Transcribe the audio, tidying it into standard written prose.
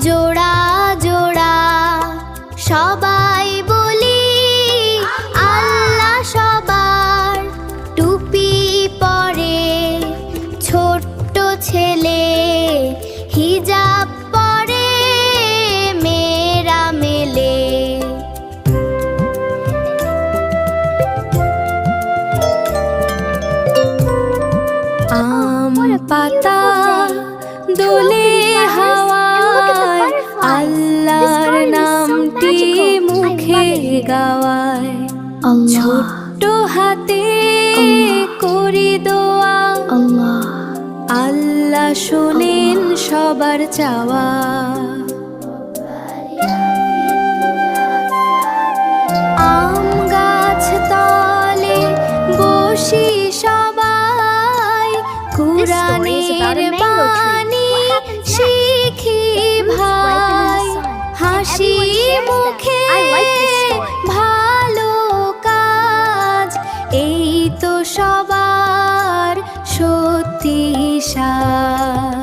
জোড়া জোড়া সবাই বলি আল্লাহ সবার টুপি পরে ছোট্ট ছেলে হিজাব পরে মেয়েরা মেলে আম পাতা দোলে হাওয়ায় আল্লাহর নামটি মুখে গাওয়ায় ছোট্ট হাতে করি দোয়া আল্লাহ শোনেন সবার চাওয়া আম গাছ তলে বসি সবাই কুরআনের বাণী শিখি ভাই হাসি মুখে ভালো কাজ এই তো সবার সত্যি সাজ।